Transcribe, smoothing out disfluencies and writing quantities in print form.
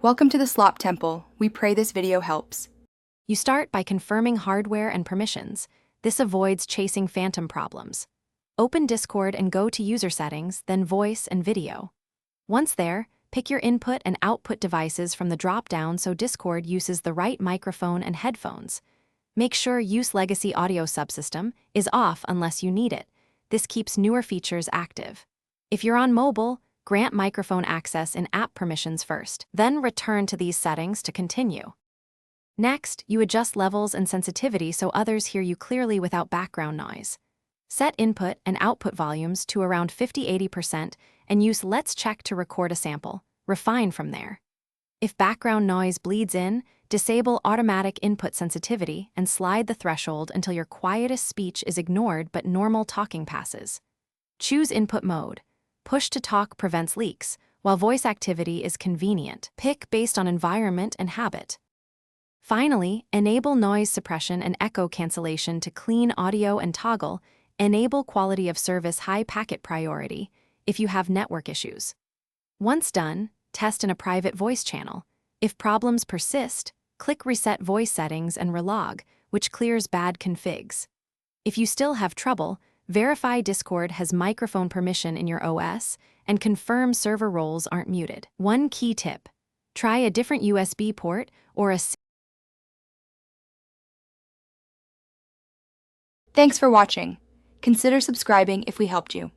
Welcome to the Slop Temple. We pray this video helps. You start by confirming hardware and permissions. This avoids chasing phantom problems. Open Discord and go to User Settings, then Voice and Video. Once there, pick your input and output devices from the drop-down so Discord uses the right microphone and headphones. Make sure Use Legacy Audio Subsystem is off unless you need it. This keeps newer features active. If you're on mobile, grant microphone access in App Permissions first, then return to these settings to continue. Next, you adjust levels and sensitivity so others hear you clearly without background noise. Set input and output volumes to around 50–80% and use Let's Check to record a sample. Refine from there. If background noise bleeds in, disable automatic input sensitivity and slide the threshold until your quietest speech is ignored but normal talking passes. Choose input mode. Push to talk prevents leaks, while voice activity is convenient. Pick based on environment and habit. Finally, enable noise suppression and echo cancellation to clean audio and toggle. Enable quality of service high packet priority if you have network issues. Once done, test in a private voice channel. If problems persist, click Reset Voice Settings and Relog, which clears bad configs. If you still have trouble, verify Discord has microphone permission in your OS and confirm server roles aren't muted. One key tip: try a different USB port or a Thanks for watching. Consider subscribing if we helped you.